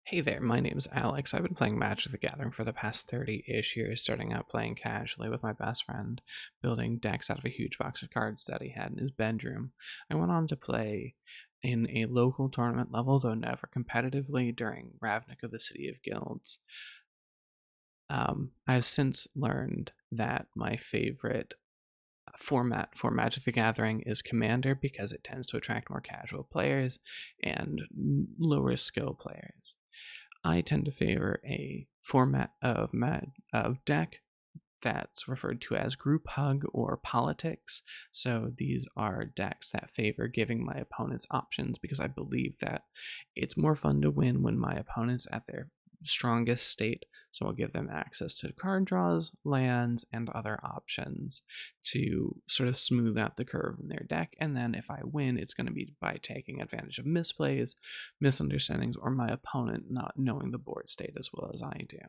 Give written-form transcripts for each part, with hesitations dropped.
Hey there, my name's Alex. I've been playing Magic the Gathering for the past 30-ish years, starting out playing casually with my best friend, building decks out of a huge box of cards that he had in his bedroom. I went on to play in a local tournament level, though never competitively, during Ravnica, the City of Guilds. I've since learned that my favorite format for Magic the Gathering is Commander because it tends to attract more casual players and lower skill players. I tend to favor a format of deck that's referred to as group hug or politics. So these are decks that favor giving my opponents options because I believe that it's more fun to win when my opponent's at their strongest state. So I'll give them access to card draws, lands, and other options to sort of smooth out the curve in their deck. And then if I win, it's going to be by taking advantage of misplays, misunderstandings, or my opponent not knowing the board state as well as I do.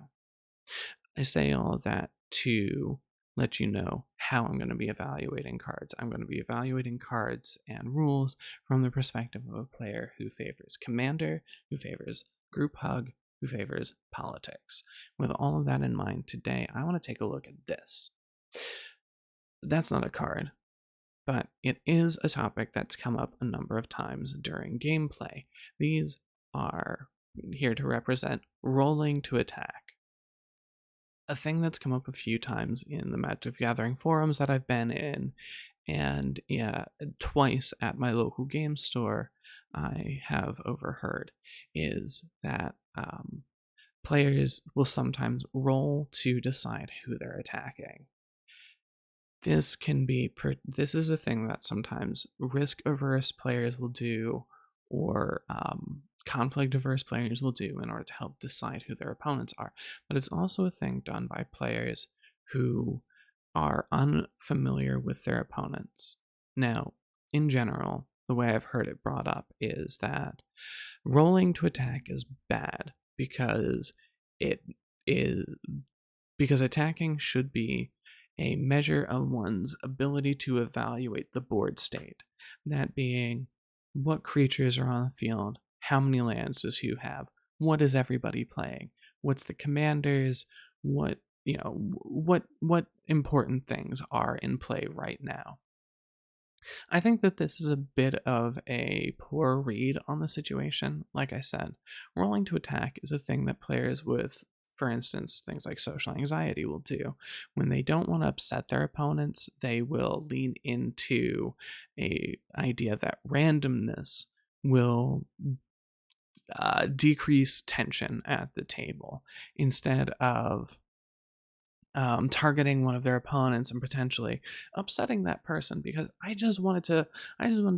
I say all of that to let you know how I'm going to be evaluating cards. I'm going to be evaluating cards and rules from the perspective of a player who favors Commander, who favors Group Hug, who favors politics. With all of that in mind, today I want to take a look at this. That's not a card, but it is a topic that's come up a number of times during gameplay. These are here to represent rolling to attack. A thing that's come up a few times in the Magic the Gathering forums that I've been in, and twice at my local game store I have overheard, is that players will sometimes roll to decide who they're attacking. This is a thing that sometimes risk-averse players will do, or conflict-averse players will do in order to help decide who their opponents are. But it's also a thing done by players who are unfamiliar with their opponents. Now, in general, the way I've heard it brought up is that rolling to attack is bad because it is because attacking should be a measure of one's ability to evaluate the board state. That being, what creatures are on the field, how many lands does who have, what is everybody playing, what's the commanders, what important things are in play right now. I think that this is a bit of a poor read on the situation. Like I said, rolling to attack is a thing that players with, for instance, things like social anxiety will do. When they don't want to upset their opponents, they will lean into a idea that randomness will decrease tension at the table instead of targeting one of their opponents and potentially upsetting that person, because I just wanted to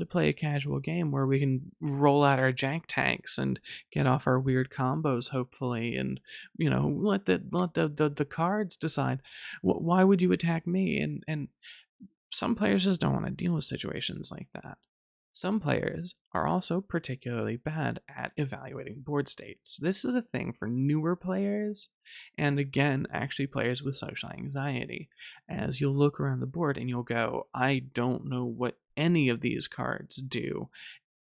play a casual game where we can roll out our jank tanks and get off our weird combos, hopefully, and let the cards decide. Why would you attack me? And some players just don't want to deal with situations like that. Some players are also particularly bad at evaluating board states. This is a thing for newer players, and again, actually players with social anxiety. As you'll look around the board and you'll go, I don't know what any of these cards do.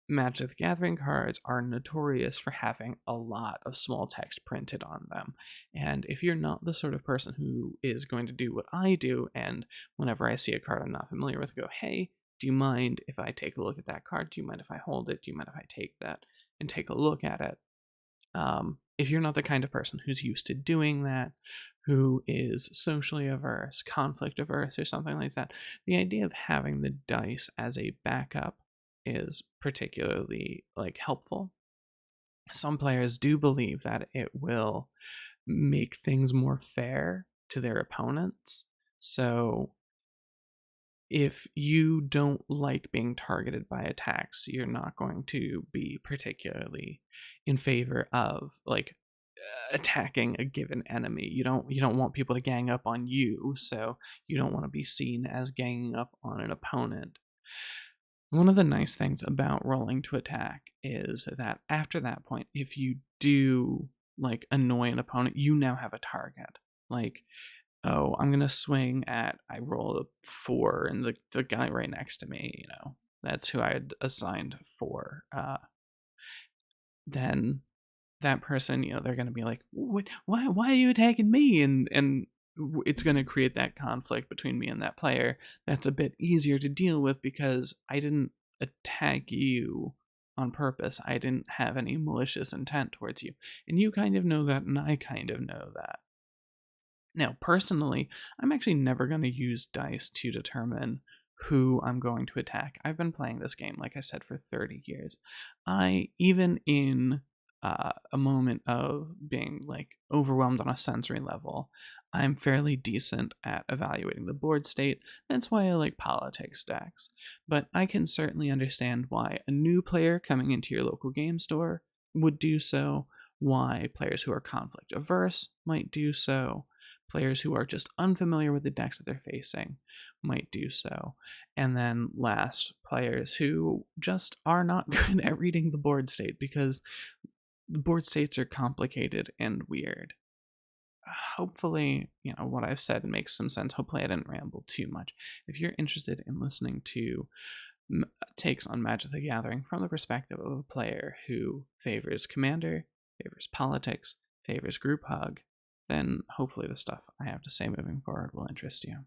Magic the Gathering cards are notorious for having a lot of small text printed on them. And if you're not the sort of person who is going to do what I do, and whenever I see a card I'm not familiar with, go, hey, do you mind if I take a look at that card? Do you mind if I hold it? Do you mind if I take that and take a look at it? If you're not the kind of person who's used to doing that, who is socially averse, conflict averse, or something like that, the idea of having the dice as a backup is particularly helpful. Some players do believe that it will make things more fair to their opponents. So if you don't like being targeted by attacks, you're not going to be particularly in favor of attacking a given enemy. You don't want people to gang up on you, so you don't want to be seen as ganging up on an opponent. One of the nice things about rolling to attack is that after that point, if you do annoy an opponent, you now have a target. Oh, I'm gonna swing at, I roll a 4, and the guy right next to me, that's who I had assigned 4. Then that person, they're going to be like, why are you attacking me? And it's going to create that conflict between me and that player. That's a bit easier to deal with because I didn't attack you on purpose. I didn't have any malicious intent towards you. And you kind of know that, and I kind of know that. Now, personally, I'm actually never going to use dice to determine who I'm going to attack. I've been playing this game, like I said, for 30 years. Even in a moment of being like overwhelmed on a sensory level, I'm fairly decent at evaluating the board state. That's why I like politics decks. But I can certainly understand why a new player coming into your local game store would do so, why players who are conflict averse might do so, players who are just unfamiliar with the decks that they're facing might do so. And then last, players who just are not good at reading the board state because the board states are complicated and weird. Hopefully, what I've said makes some sense. Hopefully, I didn't ramble too much. If you're interested in listening to takes on Magic the Gathering from the perspective of a player who favors Commander, favors politics, favors group hug, then hopefully the stuff I have to say moving forward will interest you.